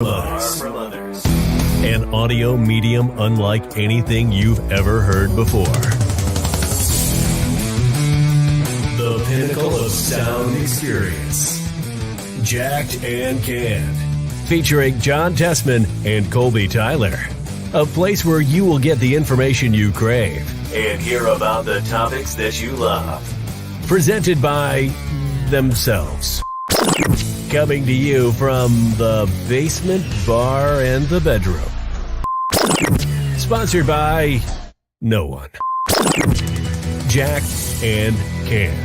others. An audio medium unlike anything you've ever heard before. The pinnacle of sound experience. Jacked and Canned. Featuring John Tessman and Colby Tyler. A place where you will get the information you crave and hear about the topics that you love. Presented by themselves. Coming to you from the basement, bar, and the bedroom. Sponsored by no one. Jacked and Canned.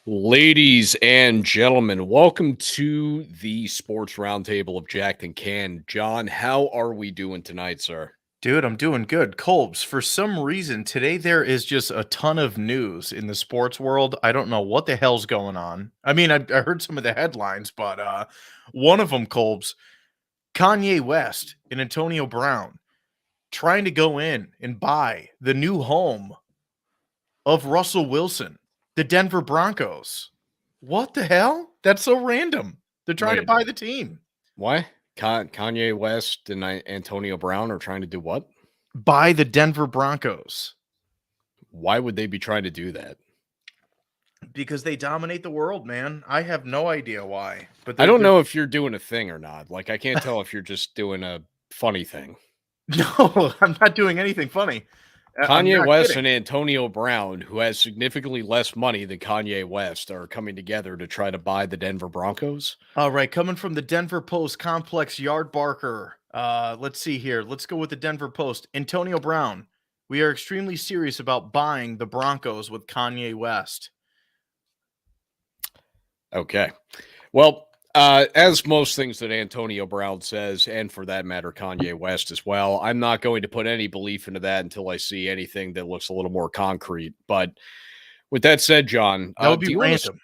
Ladies and gentlemen, welcome to the Sports Roundtable of Jacked and Canned. John, how are we doing tonight, sir? Dude, I'm doing good. Colbs, for some reason, today there is just a ton of news in the sports world. I don't know what the hell's going on. I mean, I heard some of the headlines, but one of them, Colbs, Kanye West and Antonio Brown trying to go in and buy the new home of Russell Wilson, the Denver Broncos. What the hell? That's so random. They're trying to buy the team. Why? Kanye West and Antonio Brown are trying to do what? Buy the Denver Broncos. Why would they be trying to do that? Because they dominate the world, man. I have no idea why. But I don't know if you're doing a thing or not. Like, I can't tell if you're just doing a funny thing. No, I'm not doing anything funny. Kanye West and Antonio Brown, who has significantly less money than Kanye West, are coming together to try to buy the Denver Broncos. All right, coming from the Denver Post Complex Yard Barker. Let's see here. Let's go with the Denver Post. Antonio Brown, we are extremely serious about buying the Broncos with Kanye West. Okay. Well, as most things that Antonio Brown says, and for that matter, Kanye West as well, I'm not going to put any belief into that until I see anything that looks a little more concrete. But with that said, John, that would be random.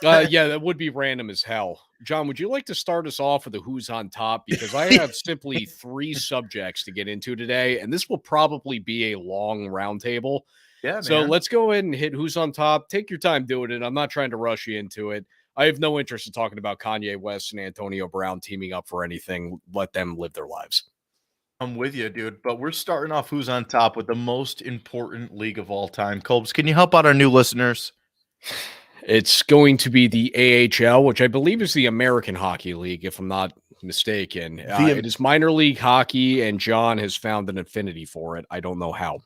Yeah, that would be random as hell. John, would you like to start us off with the who's on top? Because I have simply 3 subjects to get into today, and this will probably be a long roundtable. Yeah, so man. Let's go ahead and hit who's on top. Take your time doing it. I'm not trying to rush you into it. I have no interest in talking about Kanye West and Antonio Brown teaming up for anything. Let them live their lives. I'm with you, dude. But we're starting off who's on top with the most important league of all time. Colbs, can you help out our new listeners? It's going to be the AHL, which I believe is the American Hockey League, if I'm not mistaken. It is minor league hockey, and John has found an affinity for it. I don't know how.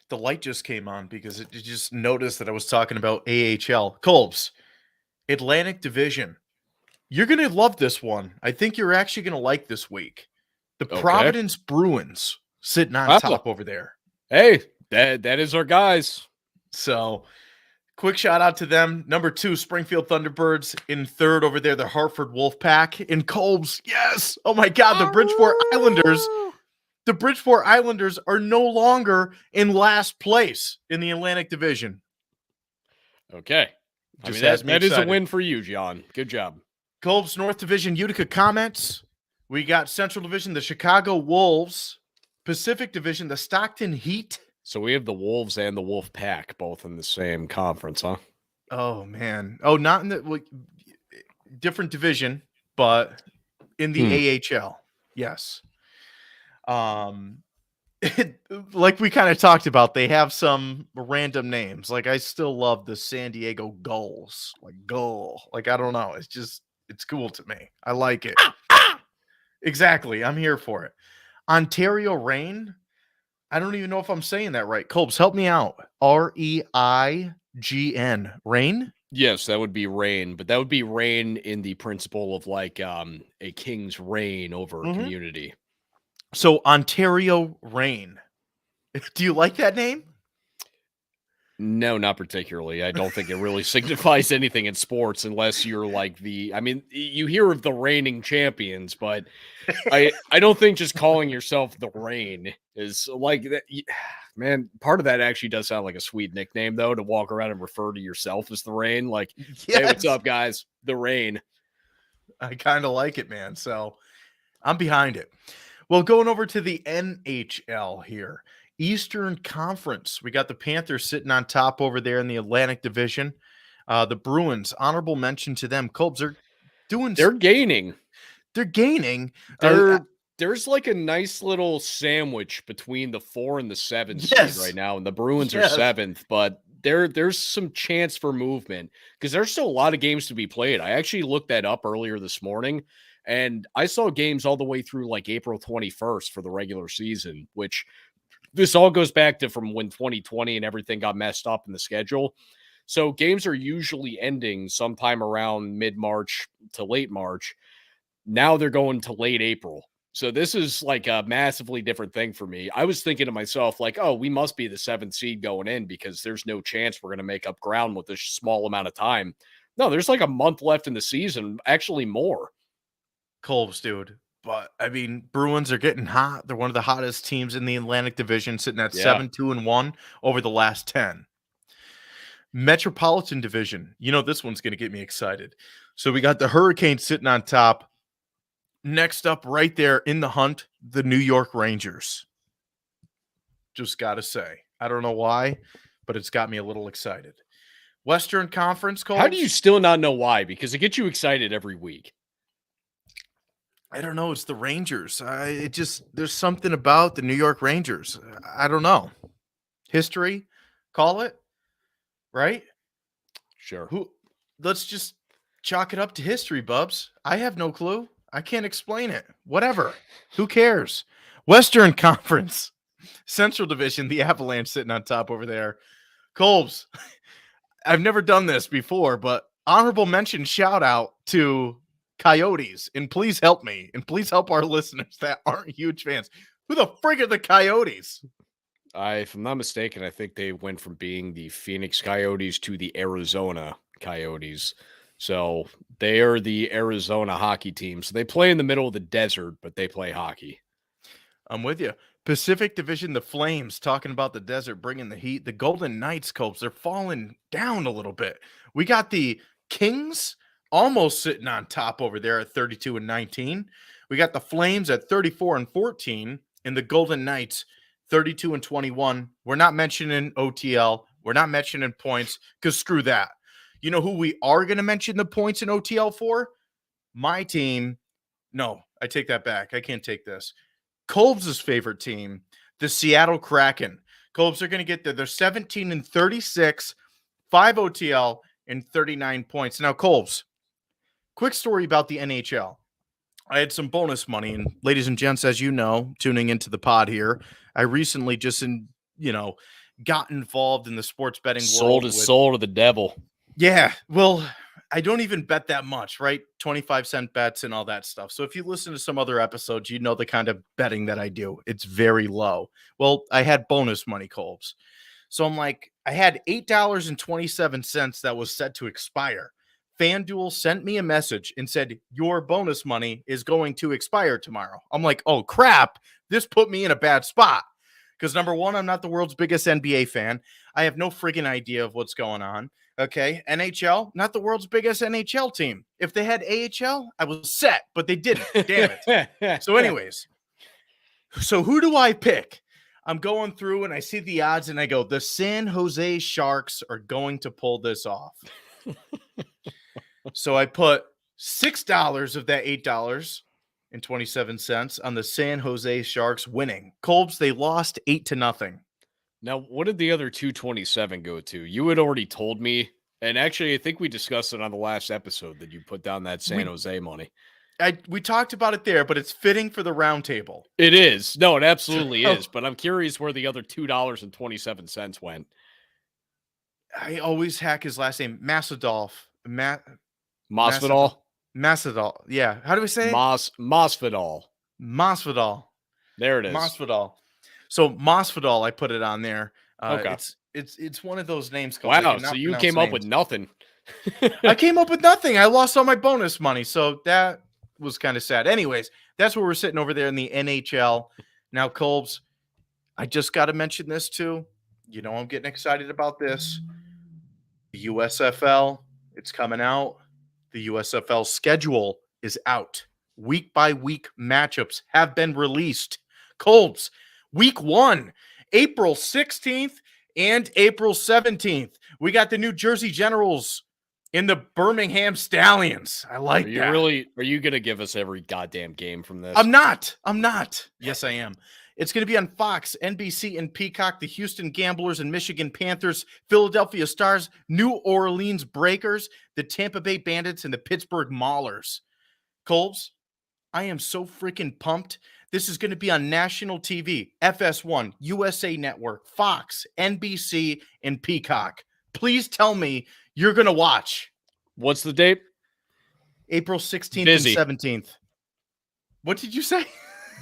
The light just came on because it just noticed that I was talking about AHL. Colbs, Atlantic Division. You're going to love this one. I think you're actually going to like this week. The Providence Bruins sitting on top over there. Hey, that is our guys. So, quick shout out to them. Number 2, Springfield Thunderbirds. In 3rd over there, the Hartford Wolfpack. In Colbs, yes. Oh my God, the Bridgeport Islanders. The Bridgeport Islanders are no longer in last place in the Atlantic Division. Okay. I mean, that is a win for you, John. Good job. Colbs North Division, Utica Comets. We got Central Division, the Chicago Wolves. Pacific Division, the Stockton Heat. So we have the Wolves and the Wolf Pack both in the same conference, huh? Oh, man. Oh, not in the different division, but in the AHL. Yes. Like we kind of talked about, they have some random names. Like I still love the San Diego Gulls. Like goal. Like I don't know. It's cool to me. I like it. Exactly. I'm here for it. Ontario Reign. I don't even know if I'm saying that right. Colbs, help me out. Reign. Reign? Yes, that would be reign, but that would be reign in the principle of like a king's reign over a community. So Ontario Reign. Do you like that name? No, not particularly. I don't think it really signifies anything in sports unless you're like you hear of the reigning champions, but I don't think just calling yourself the Reign is like that. Man, part of that actually does sound like a sweet nickname, though, to walk around and refer to yourself as the Reign. Like, Hey, what's up, guys? The Reign. I kind of like it, man. So I'm behind it. Well, going over to the NHL here. Eastern Conference. We got the Panthers sitting on top over there in the Atlantic Division. The Bruins, honorable mention to them. Colbs are doing. They're gaining. They're gaining. There's like a nice little sandwich between the 4 and the 7 seed Yes. right now, and the Bruins are Yes. 7th, but there's some chance for movement because there's still a lot of games to be played. I actually looked that up earlier this morning, and I saw games all the way through like April 21st for the regular season, which this all goes back to from when 2020 and everything got messed up in the schedule. So games are usually ending sometime around mid-March to late March. Now they're going to late April. So this is like a massively different thing for me. I was thinking to myself, like, oh, we must be the 7th seed going in because there's no chance we're going to make up ground with this small amount of time. No, there's like a month left in the season, actually more. Colbs, dude. But I mean, Bruins are getting hot. They're one of the hottest teams in the Atlantic Division, sitting at 7-2-1 over the last 10. Metropolitan Division. You know, this one's going to get me excited. So we got the Hurricanes sitting on top. Next up, right there in the hunt, the New York Rangers. Just got to say. I don't know why, but it's got me a little excited. Western Conference, Colbs? How do you still not know why? Because it gets you excited every week. I don't know. It's the Rangers. There's something about the New York Rangers. I don't know. History, call it, right? Sure. Let's just chalk it up to history, Bubs. I have no clue. I can't explain it. Whatever. Who cares? Western Conference, Central Division, the Avalanche sitting on top over there. Colbs, I've never done this before, but honorable mention shout out to Coyotes. And please help me. And please help our listeners that aren't huge fans. Who the frig are the Coyotes? If I'm not mistaken, I think they went from being the Phoenix Coyotes to the Arizona Coyotes. So they are the Arizona hockey team. So they play in the middle of the desert, but they play hockey. I'm with you. Pacific Division, the Flames, talking about the desert, bringing the heat. The Golden Knights, Copes, they're falling down a little bit. We got the Kings almost sitting on top over there at 32-19. We got the Flames at 34-14, and the Golden Knights 32-21. We're not mentioning OTL. We're not mentioning points because screw that. You know who we are going to mention the points in OTL for? My team. No, I take that back. I can't take this. Colbs' favorite team, the Seattle Kraken. Colbs are going to get there. They're 17-36, 5 OTL, and 39 points. Now, Colbs, quick story about the NHL. I had some bonus money, and ladies and gents, as you know, tuning into the pod here, I recently just, got involved in the sports betting world. Sold his soul to the devil. Yeah, well, I don't even bet that much, right? 25-cent bets and all that stuff. So if you listen to some other episodes, you know the kind of betting that I do. It's very low. Well, I had bonus money, Colbs. So I'm like, I had $8.27 that was set to expire. FanDuel sent me a message and said, your bonus money is going to expire tomorrow. I'm like, oh, crap. This put me in a bad spot. Because number one, I'm not the world's biggest NBA fan. I have no friggin' idea of what's going on. Okay, NHL, not the world's biggest NHL team. If they had AHL, I was set, but they didn't. Damn it. So anyways, so who do I pick? I'm going through and I see the odds and I go, the San Jose Sharks are going to pull this off. So I put $6 of that $8.27 on the San Jose Sharks winning. Colbs, they lost 8-0. Now, what did the other 227 go to? You had already told me, and actually, I think we discussed it on the last episode that you put down that San Jose money. We talked about it there, but it's fitting for the roundtable. It is. No, it absolutely is. But I'm curious where the other $2.27 went. I always hack his last name. Masvidal. Masvidal? Masvidal. Yeah. How do we say it? Masvidal. Masvidal. There it is. Masvidal. So Masvidal, I put it on there. Okay. It's one of those names. Wow. So you came up with nothing. I came up with nothing. I lost all my bonus money. So that was kind of sad. Anyways, that's where we're sitting over there in the NHL. Now, Colbs, I just got to mention this too. You know, I'm getting excited about this. The USFL, it's coming out. The USFL schedule is out. Week by week matchups have been released. Colbs, Week 1, April 16th and April 17th. We got the New Jersey Generals in the Birmingham Stallions. I like Are you that. are you going to give us every goddamn game from this? I'm not. Yes, I am. It's going to be on Fox, NBC, and Peacock. The Houston Gamblers and Michigan Panthers, Philadelphia Stars, New Orleans Breakers, the Tampa Bay Bandits, and the Pittsburgh Maulers. Colbs, I am so freaking pumped. This is going to be on national TV, FS1, USA Network, Fox, NBC, and Peacock. Please tell me you're going to watch. What's the date? April 16th Busy. and 17th. What did you say?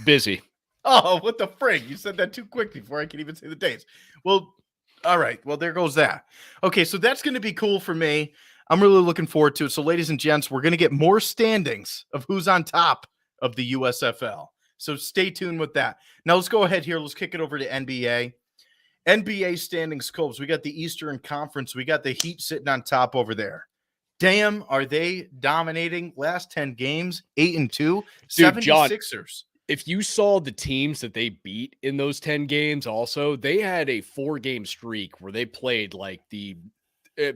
Busy. Oh, what the frig? You said that too quick before I could even say the dates. Well, all right. Well, there goes that. Okay, so that's going to be cool for me. I'm really looking forward to it. So, ladies and gents, we're going to get more standings of who's on top of the USFL. So stay tuned with that. Now, let's go ahead here. Let's kick it over to NBA. NBA standings, Colbs. We got the Eastern Conference. We got the Heat sitting on top over there. Damn, are they dominating? Last 10 games, 8-2, 76ers. If you saw the teams that they beat in those 10 games also, they had a 4-game streak where they played like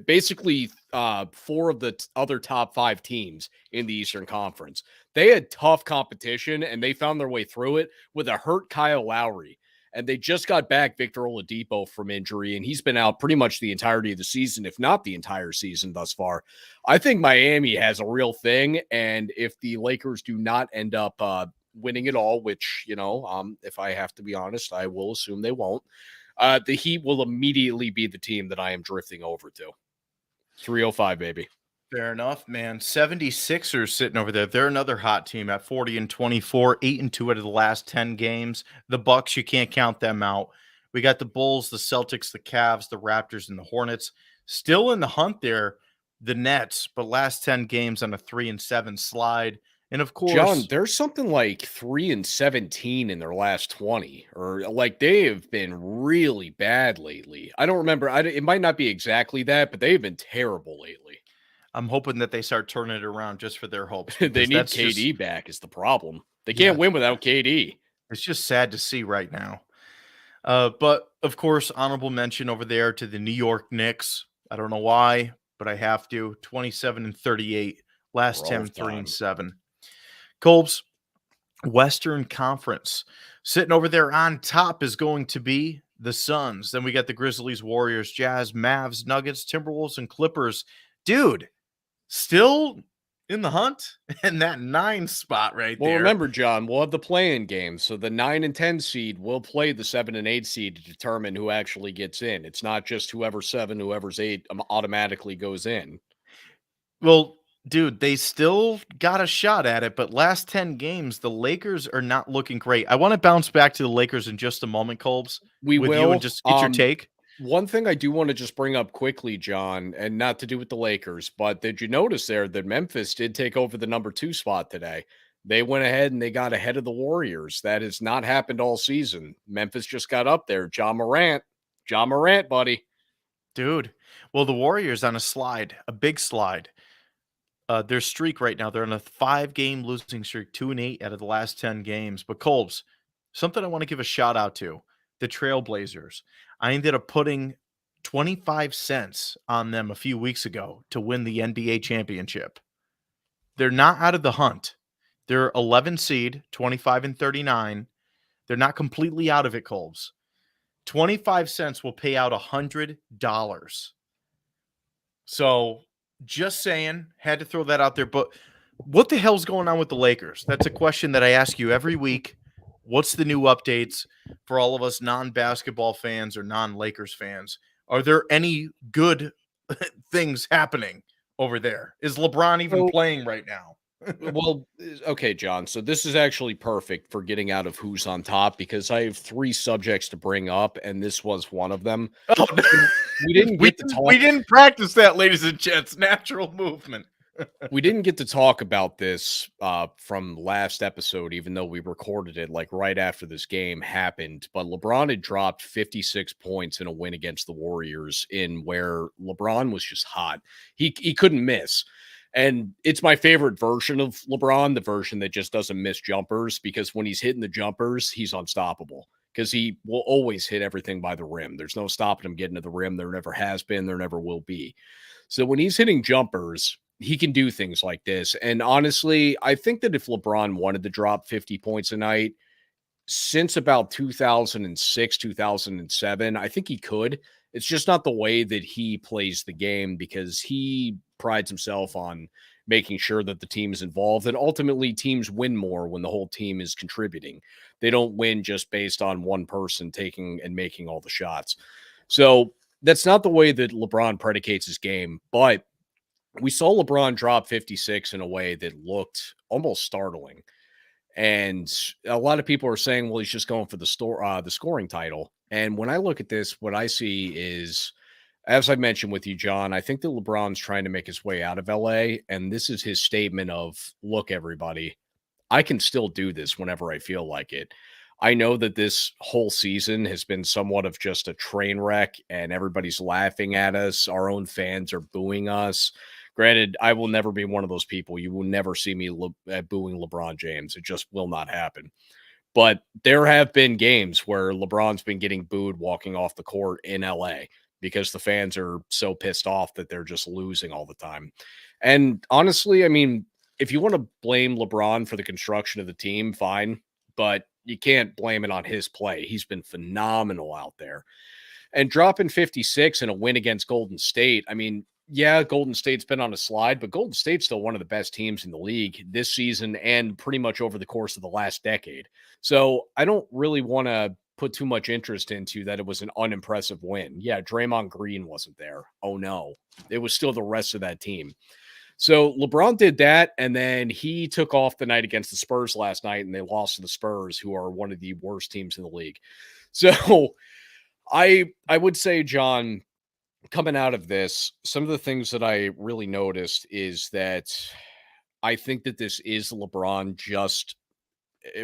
basically 4 of the other top 5 teams in the Eastern Conference. They had tough competition, and they found their way through it with a hurt Kyle Lowry. And they just got back Victor Oladipo from injury, and he's been out pretty much the entirety of the season, if not the entire season thus far. I think Miami has a real thing, and if the Lakers do not end up winning it all, which, if I have to be honest, I will assume they won't, the Heat will immediately be the team that I am drifting over to. 305, baby. Fair enough, man. 76ers sitting over there. They're another hot team at 40-24, 8-2 out of the last 10 games. The Bucks, you can't count them out. We got the Bulls, the Celtics, the Cavs, the Raptors, and the Hornets. Still in the hunt there, the Nets, but last 10 games on a 3-7 slide. And of course, John, there's something like 3-17 in their last 20, or like they have been really bad lately. I don't remember. It might not be exactly that, but they've been terrible lately. I'm hoping that they start turning it around just for their hopes. They need KD back is the problem. They can't win without KD. It's just sad to see right now. But of course, honorable mention over there to the New York Knicks. I don't know why, but I have to. 27-38, last 10, 3-7. Colbs, Western Conference. Sitting over there on top is going to be the Suns. Then we got the Grizzlies, Warriors, Jazz, Mavs, Nuggets, Timberwolves, and Clippers. Dude, still in the hunt and that 9 spot right there. Well, remember, John, we'll have the play-in game. So the 9 and 10 seed will play the 7 and 8 seed to determine who actually gets in. It's not just whoever's 7, whoever's 8 automatically goes in. Well, dude, they still got a shot at it, but last 10 games, the Lakers are not looking great. I want to bounce back to the Lakers in just a moment, Colbs. We will. You and just get your take. One thing I do want to just bring up quickly, John, and not to do with the Lakers, but did you notice there that Memphis did take over the number 2 spot today? They went ahead and they got ahead of the Warriors. That has not happened all season. Memphis just got up there. John Morant, buddy. Dude, well, the Warriors on a slide, a big slide. Their streak right now, they're on a 5-game losing streak, 2-8 out of the last 10 games. But Colbs, something I want to give a shout out to, the Trailblazers. I ended up putting 25 cents on them a few weeks ago to win the NBA championship. They're not out of the hunt. They're 11 seed, 25-39. They're not completely out of it, Colbs. 25 cents will pay out $100. So just saying, had to throw that out there. But what the hell's going on with the Lakers? That's a question that I ask you every week. What's the new updates for all of us non-basketball fans or non-Lakers fans? Are there any good things happening over there? Is LeBron even playing right now? Well, okay, John. So this is actually perfect for getting out of who's on top because I have 3 subjects to bring up, and this was one of them. Oh, we didn't practice that, ladies and gents. Natural movement. We didn't get to talk about this from last episode, even though we recorded it like right after this game happened. But LeBron had dropped 56 points in a win against the Warriors in where LeBron was just hot. He couldn't miss. And it's my favorite version of LeBron, the version that just doesn't miss jumpers, because when he's hitting the jumpers, he's unstoppable because he will always hit everything by the rim. There's no stopping him getting to the rim. There never has been. There never will be. So when he's hitting jumpers, he can do things like this. And honestly, I think that if LeBron wanted to drop 50 points a night, since about 2006, 2007, I think he could. It's just not the way that he plays the game because he prides himself on making sure that the team is involved. And ultimately, teams win more when the whole team is contributing. They don't win just based on one person taking and making all the shots. So that's not the way that LeBron predicates his game. But we saw LeBron drop 56 in a way that looked almost startling. And a lot of people are saying, well, he's just going for the scoring title. And when I look at this, what I see is, as I mentioned with you, John, I think that LeBron's trying to make his way out of LA. And this is his statement of, look, everybody, I can still do this whenever I feel like it. I know that this whole season has been somewhat of just a train wreck and everybody's laughing at us. Our own fans are booing us. Granted, I will never be one of those people. You will never see me booing LeBron James. It just will not happen. But there have been games where LeBron's been getting booed walking off the court in LA because the fans are so pissed off that they're just losing all the time. And honestly, I mean, if you want to blame LeBron for the construction of the team, fine, but you can't blame it on his play. He's been phenomenal out there. And dropping 56 in a win against Golden State, I mean, yeah, Golden State's been on a slide, but Golden State's still one of the best teams in the league this season and pretty much over the course of the last decade. So I don't really want to put too much interest into that it was an unimpressive win. Yeah, Draymond Green wasn't there. Oh no, it was still the rest of that team. So LeBron did that, and then he took off the night against the Spurs last night, and they lost to the Spurs, who are one of the worst teams in the league. So I would say, John, coming out of this, some of the things that I really noticed is that I think that this is LeBron just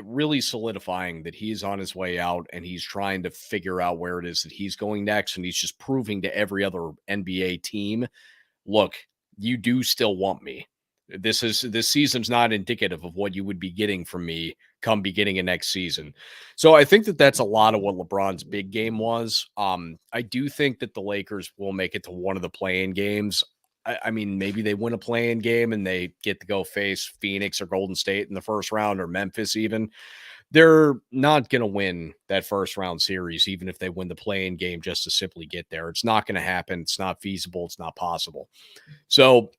really solidifying that he's on his way out and he's trying to figure out where it is that he's going next. And he's just proving to every other NBA team, look, you do still want me. This season's not indicative of what you would be getting from me come beginning of next season. So I think that that's a lot of what LeBron's big game was. I do think that the Lakers will make it to one of the play-in games. I mean, maybe they win a play-in game and they get to go face Phoenix or Golden State in the first round or Memphis even. They're not going to win that first round series, even if they win the play-in game just to simply get there. It's not going to happen. It's not feasible. It's not possible. So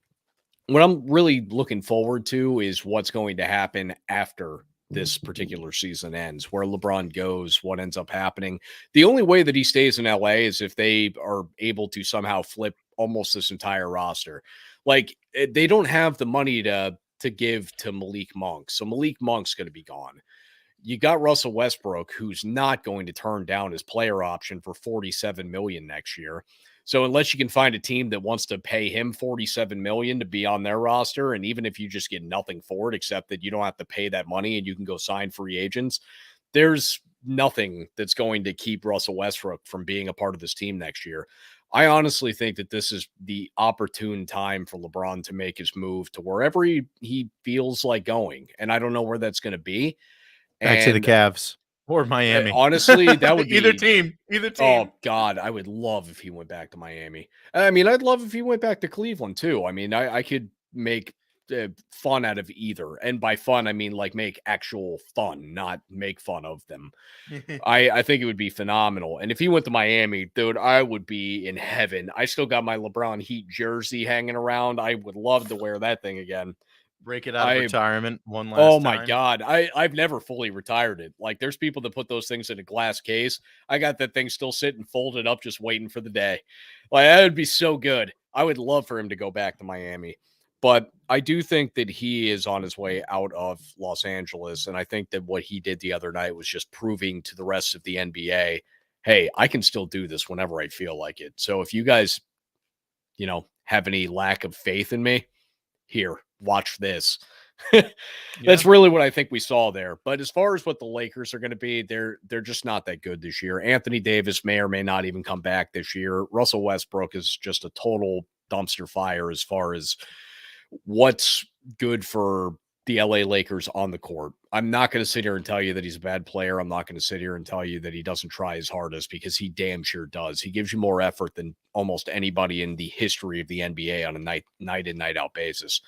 what I'm really looking forward to is what's going to happen after this particular season ends, where LeBron goes, what ends up happening. The only way that he stays in LA is if they are able to somehow flip almost this entire roster. Like they don't have the money to give to Malik Monk. So Malik Monk's going to be gone. You got Russell Westbrook, who's not going to turn down his player option for $47 million next year. So unless you can find a team that wants to pay him $47 million to be on their roster, and even if you just get nothing for it, except that you don't have to pay that money and you can go sign free agents, there's nothing that's going to keep Russell Westbrook from being a part of this team next year. I honestly think that this is the opportune time for LeBron to make his move to wherever he feels like going. And I don't know where that's going to be. Back to the Cavs or Miami. Honestly, that would be either team. Oh God, I would love if he went back to Miami. I mean, I'd love if he went back to Cleveland too. I mean, I could make fun out of either, and by fun I mean like make actual fun, not make fun of them. I think it would be phenomenal. And if he went to Miami, dude, I would be in heaven. I still got my LeBron Heat jersey hanging around. I would love to wear that thing again. Break it out of retirement one last time. My God. I've never fully retired it. Like there's people that put those things in a glass case. I got that thing still sitting folded up, just waiting for the day. Like that would be so good. I would love for him to go back to Miami. But I do think that he is on his way out of Los Angeles. And I think that what he did the other night was just proving to the rest of the NBA, hey, I can still do this whenever I feel like it. So if you guys, have any lack of faith in me, here, watch this. That's really what I think we saw there. But as far as what the Lakers are going to be, they're just not that good this year. Anthony Davis may or may not even come back this year. Russell Westbrook is just a total dumpster fire as far as what's good for the LA Lakers on the court. I'm not going to sit here and tell you that he's a bad player. I'm not going to sit here and tell you that he doesn't try his hardest, because he damn sure does. He gives you more effort than almost anybody in the history of the NBA on a night in, night out basis.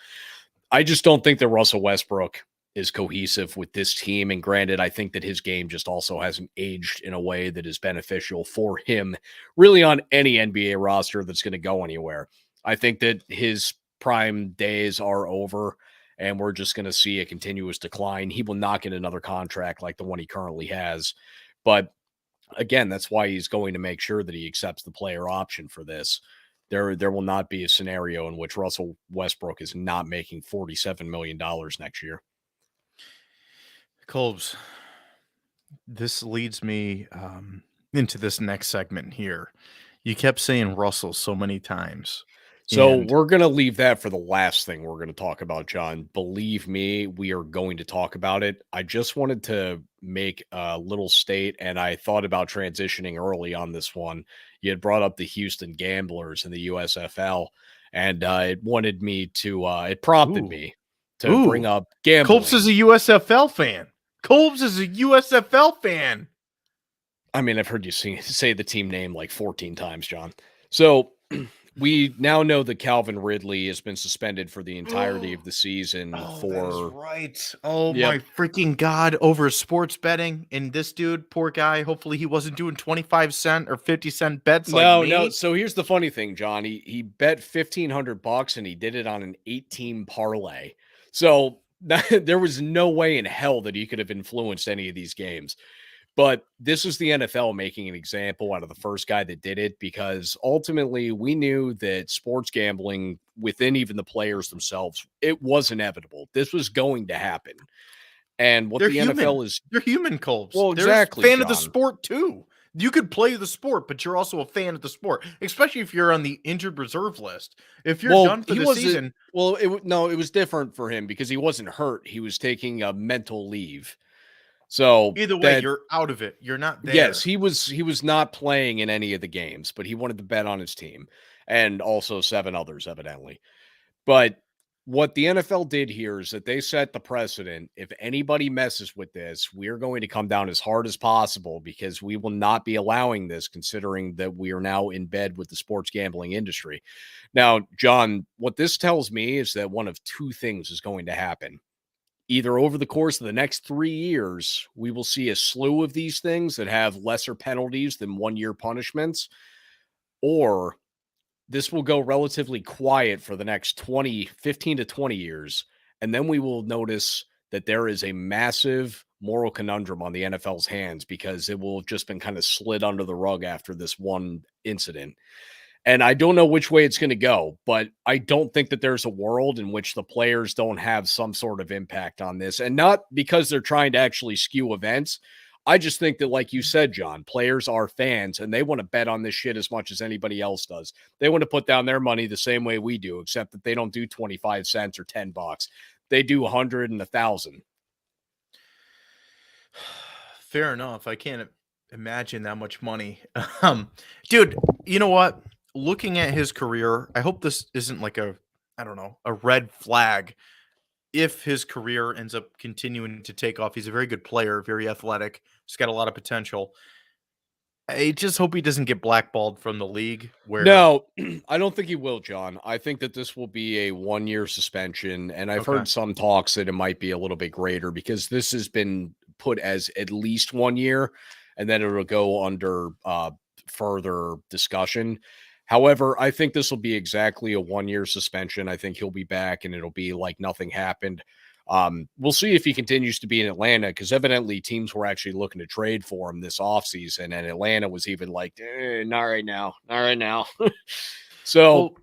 I just don't think that Russell Westbrook is cohesive with this team. And granted, I think that his game just also hasn't aged in a way that is beneficial for him really on any NBA roster that's going to go anywhere. I think that his prime days are over, and we're just going to see a continuous decline. He will not get another contract like the one he currently has. But again, that's why he's going to make sure that he accepts the player option for this. There will not be a scenario in which Russell Westbrook is not making $47 million next year. Colbs, this leads me into this next segment here. You kept saying Russell so many times. So we're going to leave that for the last thing we're going to talk about, John. Believe me, we are going to talk about it. I just wanted to make a little state, and I thought about transitioning early on this one. You had brought up the Houston Gamblers in the USFL, and it prompted me to bring up gambling. Colbs is a USFL fan. Colbs is a USFL fan. I mean, I've heard you say the team name like 14 times, John. So we now know that Calvin Ridley has been suspended for the entirety of the season That for is right. Oh my freaking God, over sports betting. And this dude, poor guy, hopefully he wasn't doing 25-cent or 50-cent bets like me. No. So here's the funny thing, John. He bet $1,500 and he did it on an 8-team parlay. So there was no way in hell that he could have influenced any of these games. But this is the NFL making an example out of the first guy that did it, because ultimately we knew that sports gambling within even the players themselves, it was inevitable. This was going to happen. And what NFL is... They're human, Colbs. Well, exactly, They're a fan John. of the sport too. You could play the sport, but you're also a fan of the sport, especially if you're on the injured reserve list. If you're done for the season... Well, it was different for him because he wasn't hurt. He was taking a mental leave. So either way, you're out of it. You're not there. Yes, he was not playing in any of the games, but he wanted to bet on his team, and also 7 others, evidently. But what the NFL did here is that they set the precedent. If anybody messes with this, we're going to come down as hard as possible, because we will not be allowing this, considering that we are now in bed with the sports gambling industry. Now, John, what this tells me is that one of 2 things is going to happen. Either over the course of the next 3 years, we will see a slew of these things that have lesser penalties than 1-year punishments, or this will go relatively quiet for the next 15 to 20 years. And then we will notice that there is a massive moral conundrum on the NFL's hands, because it will have just been kind of slid under the rug after this one incident. And I don't know which way it's going to go, but I don't think that there's a world in which the players don't have some sort of impact on this. And not because they're trying to actually skew events. I just think that, like you said, John, players are fans and they want to bet on this shit as much as anybody else does. They want to put down their money the same way we do, except that they don't do 25 cents or $10. They do 100 and 1,000. Fair enough. I can't imagine that much money. Dude, you know what? Looking at his career, I hope this isn't like a red flag if his career ends up continuing to take off. He's a very good player, very athletic. He's got a lot of potential. I just hope he doesn't get blackballed from the league. No, I don't think he will, John. I think that this will be a 1-year suspension, and I've heard some talks that it might be a little bit greater, because this has been put as at least 1 year, and then it'll go under further discussion. However, I think this will be exactly a 1-year suspension. I think he'll be back and it'll be like nothing happened. We'll see if he continues to be in Atlanta, because evidently teams were actually looking to trade for him this offseason, and Atlanta was even like, not right now. So,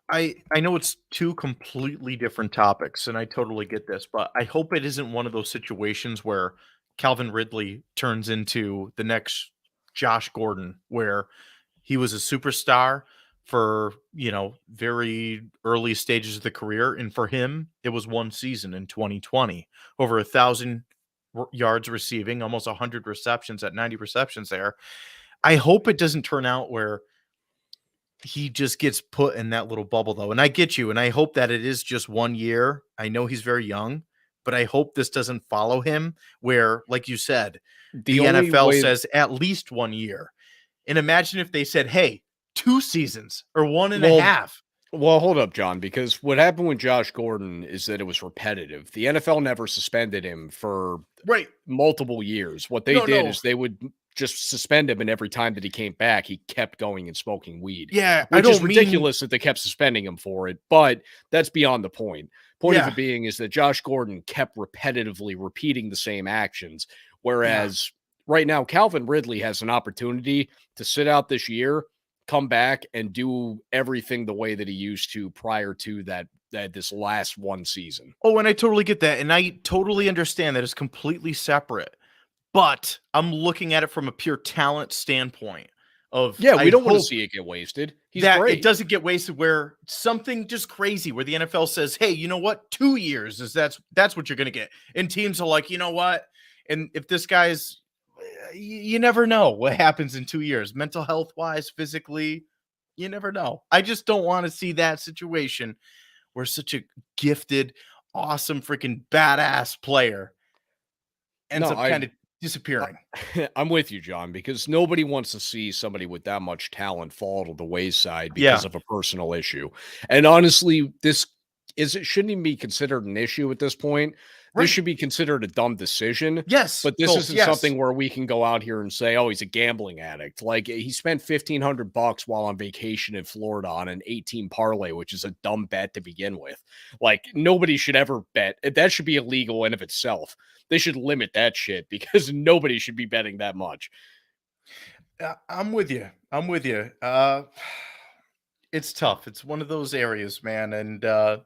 I know it's 2 completely different topics, and I totally get this, but I hope it isn't one of those situations where Calvin Ridley turns into the next Josh Gordon, where he was a superstar for, very early stages of the career. And for him, it was 1 season in 2020, over 1,000 yards receiving, almost 100 receptions at 90 receptions there. I hope it doesn't turn out where he just gets put in that little bubble, though. And I get you, and I hope that it is just 1 year. I know he's very young, but I hope this doesn't follow him where, like you said, The the only NFL way says at least 1 year. And imagine if they said, "Hey, 2 seasons or one and a well, half." Well, hold up, John, because what happened with Josh Gordon is that it was repetitive. The NFL never suspended him for Right. multiple years. What they No, did no. is they would just suspend him, and every time that he came back, he kept going and smoking weed, Yeah, I which is don't mean ridiculous that they kept suspending him for it, but that's beyond the point. Point of yeah, it being is that Josh Gordon kept repetitively repeating the same actions, yeah. whereas right now, Calvin Ridley has an opportunity to sit out this year, come back and do everything the way that he used to prior to that this last one season. Oh, and I totally get that, and I totally understand that it's completely separate. But I'm looking at it from a pure talent standpoint of Yeah, I we don't want to hope see it get wasted. He's that it great. doesn't get wasted where something just crazy where the NFL says, "Hey, you know what? 2 years is that's what you're going to get." And teams are like, "You know what?" And if this guy's you never know what happens in 2 years, mental health wise, physically, you never know. I just don't want to see that situation where such a gifted, awesome, freaking badass player ends No, up kind of disappearing. I'm with you, John, because nobody wants to see somebody with that much talent fall to the wayside because Yeah, of a personal issue. And honestly, this is it shouldn't even be considered an issue at this point. This right. should be considered a dumb decision. Yes, But this Colts, isn't yes. something where we can go out here and say, "Oh, he's a gambling addict." Like he spent $1,500 while on vacation in Florida on an 18 parlay, which is a dumb bet to begin with. Like nobody should ever bet. That should be illegal in of itself. They should limit that shit because nobody should be betting that much. I'm with you. I'm with you. It's tough. It's one of those areas, man. And I,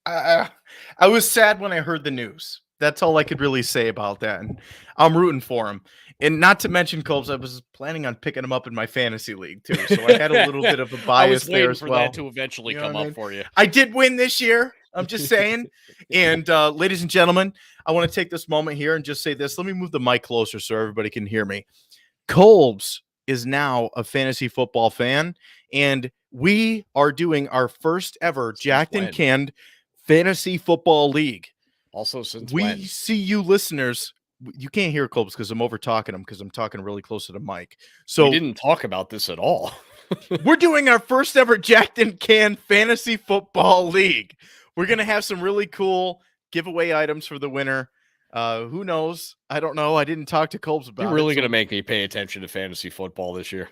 I I was sad when I heard the news. That's all I could really say about that. And I'm rooting for him. And not to mention, Colbs, I was planning on picking him up in my fantasy league too. So I had a little bit of a I was bias there waiting as for that well. to eventually You know what come I up mean? for you. I did win this year. I'm just saying. And ladies and gentlemen, I want to take this moment here and just say this. Let me move the mic closer so everybody can hear me. Colbs is now a fantasy football fan, and we are doing our first ever Since Jacked and when? Canned Fantasy Football League. Also, since We when? see you listeners. You can't hear Colbs because I'm over talking him because I'm talking really close to the mic. We So didn't talk about this at all. we're doing our first ever Jacked and Canned Fantasy Football League. We're gonna have some really cool giveaway items for the winner. Who knows? I don't know. I didn't talk to Colbs You're about really it. going to So make me pay attention to fantasy football this year.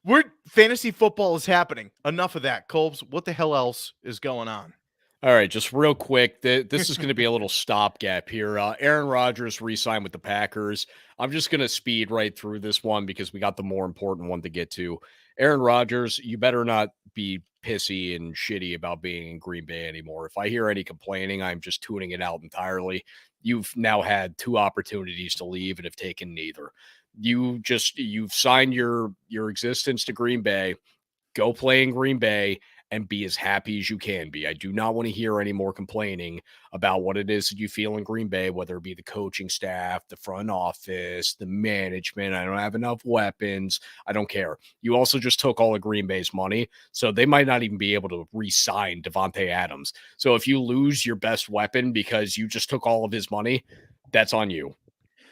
we're fantasy football is happening. Enough of that, Colbs. What the hell else is going on? All right, just real quick. This is going to be a little stopgap here. Aaron Rodgers re-signed with the Packers. I'm just going to speed right through this one because we got the more important one to get to. Aaron Rodgers, you better not be pissy and shitty about being in Green Bay anymore. If I hear any complaining, I'm just tuning it out entirely. You've now had 2 opportunities to leave and have taken neither. You've signed your existence to Green Bay. Go play in Green Bay and be as happy as you can be. I do not want to hear any more complaining about what it is that you feel in Green Bay, whether it be the coaching staff, the front office, the management. I don't have enough weapons. I don't care. You also just took all of Green Bay's money, so they might not even be able to re-sign Devontae Adams. So if you lose your best weapon because you just took all of his money, that's on you.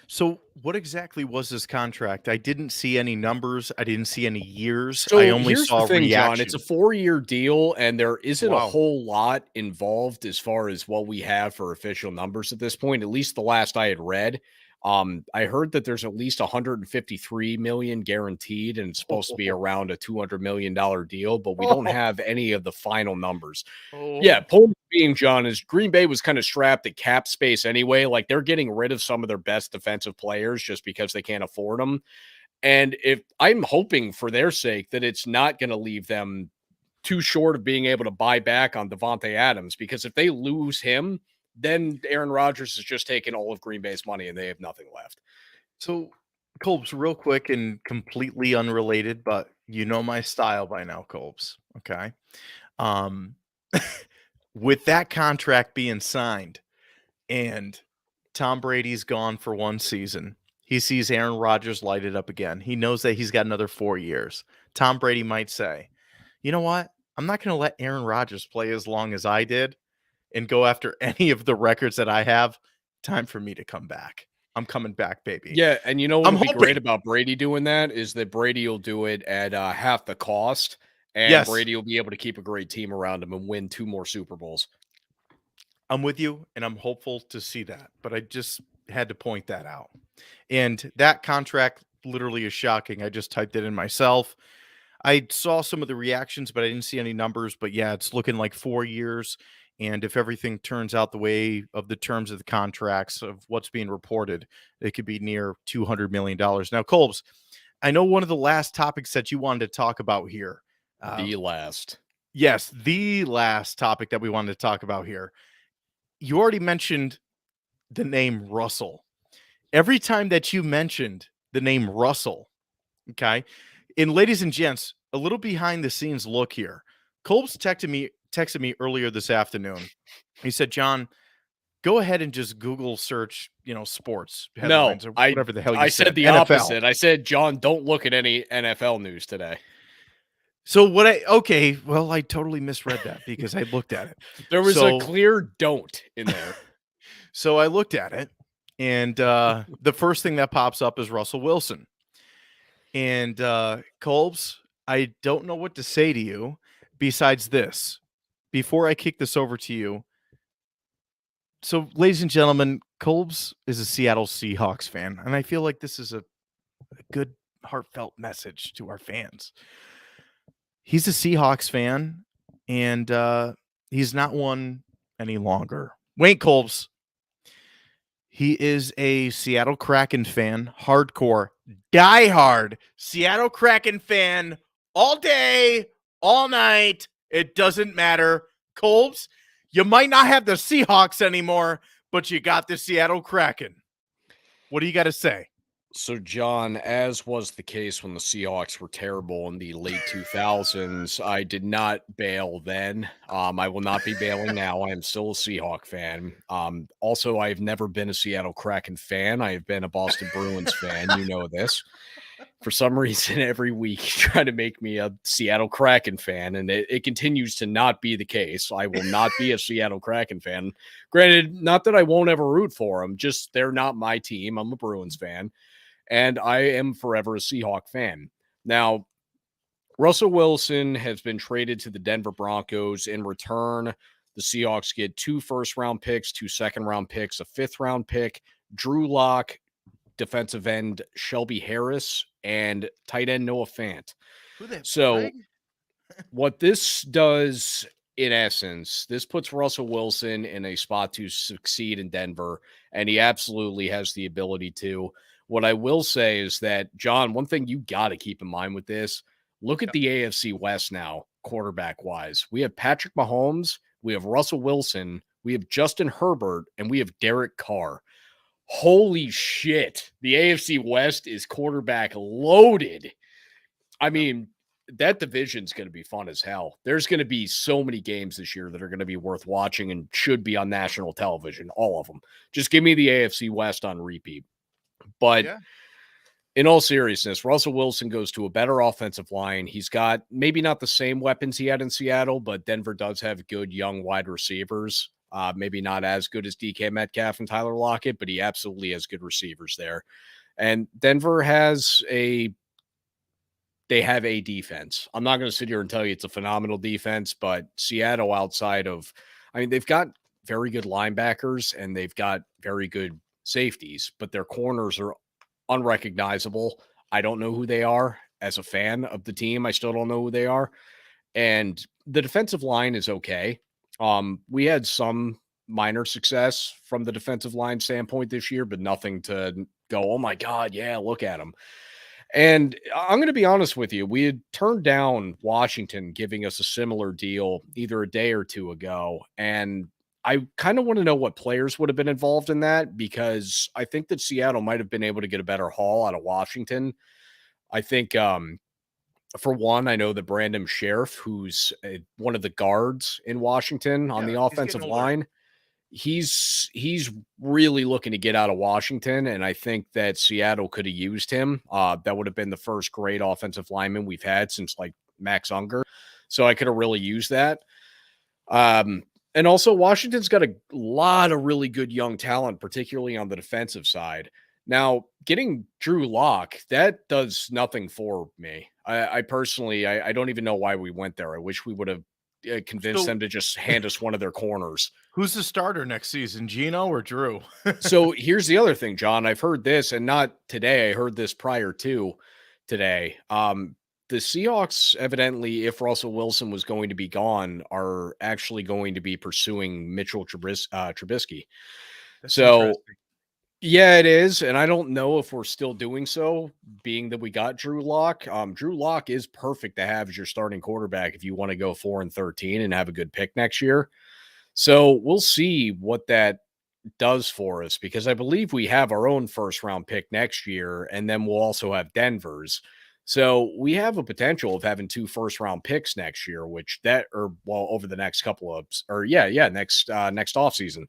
So, what exactly was this contract? I didn't see any numbers. I didn't see any years. I So only here's the saw thing, John. It's a reaction. 4-year deal, and there isn't a Wow. whole lot involved as far as what we have for official numbers at this point. At least the last I had read. I heard that there's at least 153 million guaranteed, and it's supposed to be around a $200 million deal, but we don't Oh, have any of the final numbers. Yeah, oh, point being, John, is Green Bay was kind of strapped at cap space anyway. Like they're getting rid of some of their best defensive players just because they can't afford them. And if I'm hoping for their sake that it's not going to leave them too short of being able to buy back on Devontae Adams, because if they lose him, then Aaron Rodgers is just taking all of Green Bay's money and they have nothing left. so Colbs, real quick and completely unrelated, but you know my style by now, Colbs. Okay. Um, with that contract being signed and Tom Brady's gone for 1 season, he sees Aaron Rodgers light it up again. He knows that he's got another 4 years. Tom Brady might say, you know what? I'm not going to let Aaron Rodgers play as long as I did and go after any of the records that I have. Time for me to come back. I'm coming back, baby. Yeah, and you know I'm what'll be great hoping. about Brady doing that is that Brady will do it at half the cost, and Yes, Brady will be able to keep a great team around him and win 2 more Super Bowls. I'm with you, and I'm hopeful to see that. But I just had to point that out. And that contract literally is shocking. I just typed it in myself. I saw some of the reactions, but I didn't see any numbers. But yeah, it's looking like 4 years. And if everything turns out the way of the terms of the contracts of what's being reported, it could be near $200 million. Now, Colbs, I know one of the last topics that you wanted to talk about here. The last. Yes, the last topic that we wanted to talk about here. You already mentioned the name Russell. Every time that you mentioned the name Russell, okay, and ladies and gents, a little behind the scenes look here. Colbs texted me earlier this afternoon. He said, John, go ahead and just Google search, sports No, headlines or I whatever the hell you I said said. the NFL. opposite. I said, "John, don't look at any NFL news today." So I totally misread that because I looked at it. There was a So clear don't in there. so I looked at it, and the first thing that pops up is Russell Wilson. And Colbs, I don't know what to say to you besides this. Before I kick this over to you, so ladies and gentlemen, Colbs is a Seattle Seahawks fan, and I feel like this is a good, heartfelt message to our fans. He's a Seahawks fan, and he's not one any longer. Wayne Colbs, he is a Seattle Kraken fan, hardcore, diehard Seattle Kraken fan all day, all night. It doesn't matter. Colbs, you might not have the Seahawks anymore, but you got the Seattle Kraken. What do you got to say? So, John, as was the case when the Seahawks were terrible in the late 2000s, I did not bail then. I will not be bailing now. I am still a Seahawk fan. Also, I've never been a Seattle Kraken fan. I have been a Boston Bruins fan. You know this. For some reason, every week you try to make me a Seattle Kraken fan, and it continues to not be the case. I will not be a Seattle Kraken fan. Granted, not that I won't ever root for them, just they're not my team. I'm a Bruins fan. And I am forever a Seahawk fan. Now, Russell Wilson has been traded to the Denver Broncos. In return, the Seahawks get 2 first-round picks, 2 second-round picks, a 5th-round pick, Drew Lock, defensive end Shelby Harris, and tight end Noah Fant. So what this does, in essence, this puts Russell Wilson in a spot to succeed in Denver, and he absolutely has the ability to. What I will say is that, John, one thing you got to keep in mind with this, look at the AFC West now, quarterback-wise. We have Patrick Mahomes, we have Russell Wilson, we have Justin Herbert, and we have Derek Carr. Holy shit. The AFC West is quarterback loaded. I mean, that division's going to be fun as hell. There's going to be so many games this year that are going to be worth watching and should be on national television, all of them. Just give me the AFC West on repeat. But in all seriousness, Russell Wilson goes to a better offensive line. He's got maybe not the same weapons he had in Seattle, but Denver does have good young wide receivers. Maybe not as good as DK Metcalf and Tyler Lockett, but he absolutely has good receivers there. And Denver has they have a defense. I'm not going to sit here and tell you it's a phenomenal defense, but Seattle they've got very good linebackers and they've got very good safeties, but their corners are unrecognizable. I don't know who they are. As a fan of the team, I still don't know who they are. And the defensive line is okay. We had some minor success from the defensive line standpoint this year, but nothing to go, oh my God, yeah, look at them. And I'm going to be honest with you. We had turned down Washington giving us a similar deal either a day or two ago. And I kind of want to know what players would have been involved in that, because I think that Seattle might have been able to get a better haul out of Washington. I think, for one, I know that Brandon Sheriff, who's one of the guards in Washington on the offensive line, he's really looking to get out of Washington, and I think that Seattle could have used him. That would have been the first great offensive lineman we've had since like Max Unger. So I could have really used that. And also Washington's got a lot of really good young talent, particularly on the defensive side. Now, getting Drew Lock, that does nothing for me. I personally, I don't even know why we went there. I wish we would have convinced So them to just hand us one of their corners. who's the starter next season, Gino or Drew? So here's the other thing, John. I've heard this, and not today. I heard this prior to today. The Seahawks, evidently, if Russell Wilson was going to be gone, are actually going to be pursuing Mitchell Trubisky. That's So, interesting. yeah, it is. And I don't know if we're still doing so, being that we got Drew Lock. Drew Lock is perfect to have as your starting quarterback if you want to go 4-13 and have a good pick next year. So we'll see what that does for us, because I believe we have our own first round pick next year, and then we'll also have Denver's. So we have a potential of having 2 first round picks next year, which that, or well, over the next couple of, or next off season.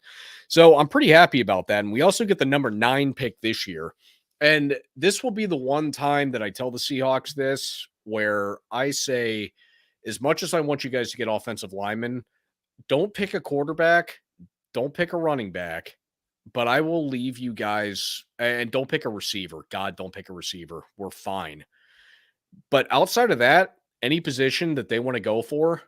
So I'm pretty happy about that. And we also get the number 9 pick this year. And this will be the one time that I tell the Seahawks this, where I say, as much as I want you guys to get offensive linemen, don't pick a quarterback, don't pick a running back, but I will leave you guys, and don't pick a receiver. God, don't pick a receiver. We're fine. But outside of that, any position that they want to go for,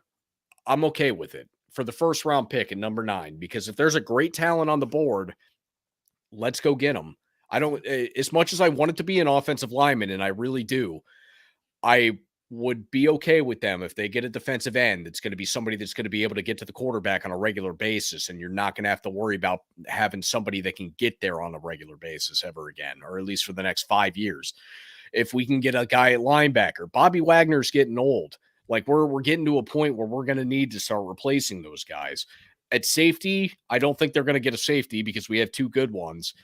I'm okay with it for the first round pick at number 9, because if there's a great talent on the board, let's go get them. I don't, as much as I want it to be an offensive lineman, and I really do, I would be okay with them if they get a defensive end that's going to be somebody that's going to be able to get to the quarterback on a regular basis, and you're not going to have to worry about having somebody that can get there on a regular basis ever again, or at least for the next 5 years. If we can get a guy at linebacker, Bobby Wagner's getting old. Like we're getting to a point where we're going to need to start replacing those guys. At safety, I don't think they're going to get a safety because we have 2 good ones.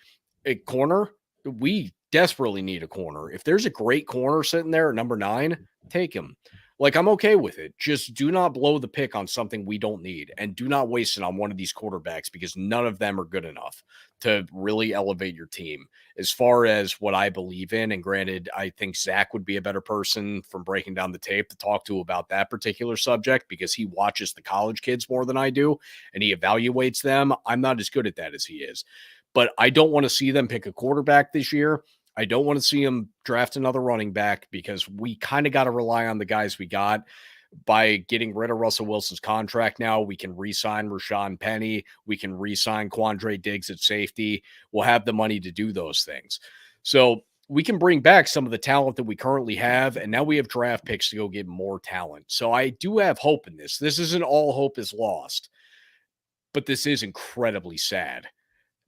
At corner, we desperately need a corner. If there's a great corner sitting there at number 9, take him. Like, I'm okay with it. Just do not blow the pick on something we don't need, and do not waste it on one of these quarterbacks, because none of them are good enough to really elevate your team. As far as what I believe in, and granted, I think Zach would be a better person from breaking down the tape to talk to about that particular subject, because he watches the college kids more than I do and he evaluates them. I'm not as good at that as he is. But I don't want to see them pick a quarterback this year. I don't want to see them draft another running back, because we kind of got to rely on the guys we got. By getting rid of Russell Wilson's contract now, we can re-sign Rashawn Penny. We can re-sign Quandre Diggs at safety. We'll have the money to do those things. So we can bring back some of the talent that we currently have, and now we have draft picks to go get more talent. So I do have hope in this. This isn't all hope is lost, but this is incredibly sad,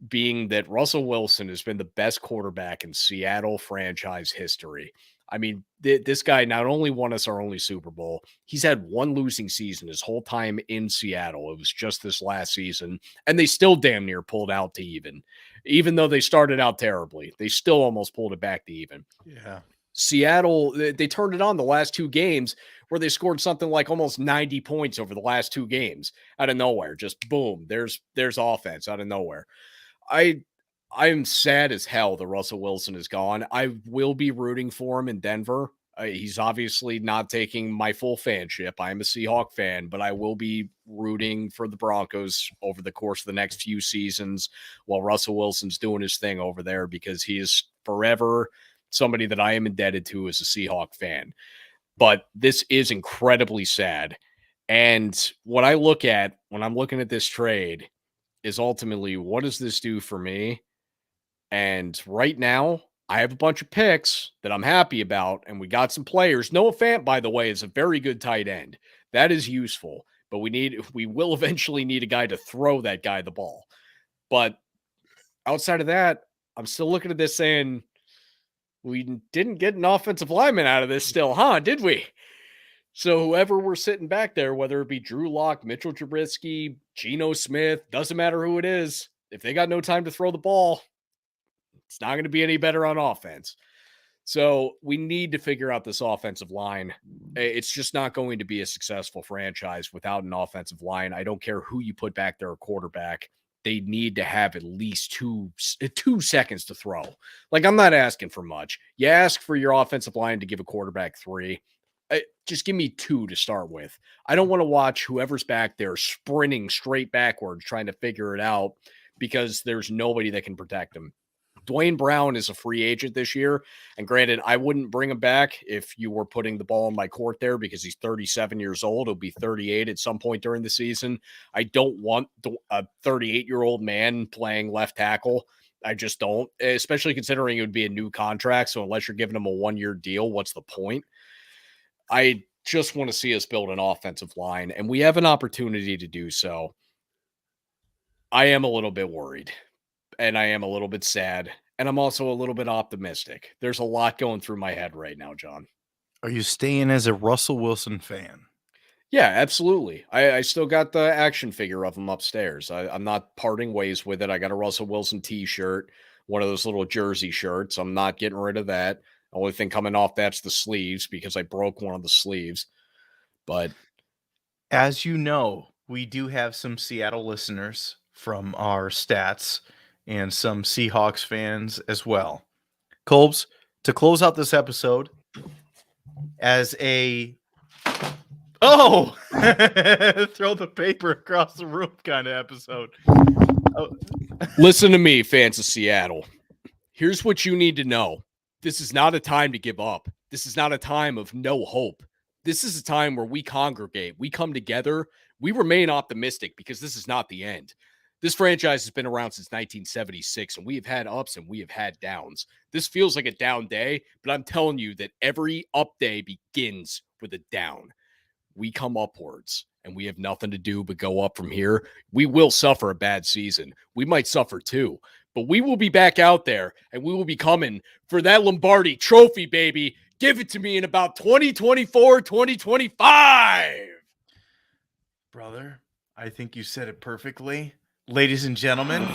being that Russell Wilson has been the best quarterback in Seattle franchise history. I mean, this guy not only won us our only Super Bowl, he's had 1 losing season his whole time in Seattle. It was just this last season, and they still damn near pulled out to even though they started out terribly. They still almost pulled it back to even. Yeah. Seattle, they turned it on the last 2 games, where they scored something like almost 90 points over the last 2 games out of nowhere. Just boom, there's offense out of nowhere. I'm sad as hell that Russell Wilson is gone. I will be rooting for him in Denver. He's obviously not taking my full fanship. I'm a Seahawk fan, but I will be rooting for the Broncos over the course of the next few seasons while Russell Wilson's doing his thing over there, because he is forever somebody that I am indebted to as a Seahawk fan. But this is incredibly sad. And what I look at when I'm looking at this trade is ultimately, what does this do for me? And right now, I have a bunch of picks that I'm happy about, and we got some players. Noah Fant, by the way, is a very good tight end. That is useful, but we will eventually need a guy to throw that guy the ball. But outside of that, I'm still looking at this saying, we didn't get an offensive lineman out of this still, huh? Did we? So whoever we're sitting back there, whether it be Drew Lock, Mitchell Trubisky, Geno Smith, doesn't matter who it is, if they got no time to throw the ball, it's not going to be any better on offense. So we need to figure out this offensive line. It's just not going to be a successful franchise without an offensive line. I don't care who you put back there, a quarterback. They need to have at least two seconds to throw. Like, I'm not asking for much. You ask for your offensive line to give a quarterback 3. Just give me 2 to start with. I don't want to watch whoever's back there sprinting straight backwards trying to figure it out because there's nobody that can protect him. Dwayne Brown is a free agent this year. And granted, I wouldn't bring him back if you were putting the ball in my court there because he's 37 years old. He'll be 38 at some point during the season. I don't want a 38-year-old man playing left tackle. I just don't, especially considering it would be a new contract. So unless you're giving him a 1-year deal, what's the point? I just want to see us build an offensive line, and we have an opportunity to do so. I am a little bit worried, and I am a little bit sad, and I'm also a little bit optimistic. There's a lot going through my head right now, John. Are you staying as a Russell Wilson fan? Yeah, absolutely. I still got the action figure of him upstairs. I'm not parting ways with it. I got a Russell Wilson t-shirt, one of those little jersey shirts. I'm not getting rid of that. The only thing coming off that's the sleeves because I broke one of the sleeves. But as you know, we do have some Seattle listeners from our stats and some Seahawks fans as well. Colbs, to close out this episode, as a throw the paper across the room kind of episode. Listen to me, fans of Seattle. Here's what you need to know. This is not a time to give up. This is not a time of no hope. This is a time where we congregate. We come together. We remain optimistic because this is not the end. This franchise has been around since 1976, and we have had ups and we have had downs. This feels like a down day, but I'm telling you that every up day begins with a down. We come upwards, and we have nothing to do but go up from here. We will suffer a bad season. We might suffer too, but we will be back out there, and we will be coming for that Lombardi trophy, baby. Give it to me in about 2024, 2025. Brother, I think you said it perfectly. Ladies and gentlemen,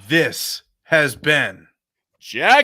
this has been Jack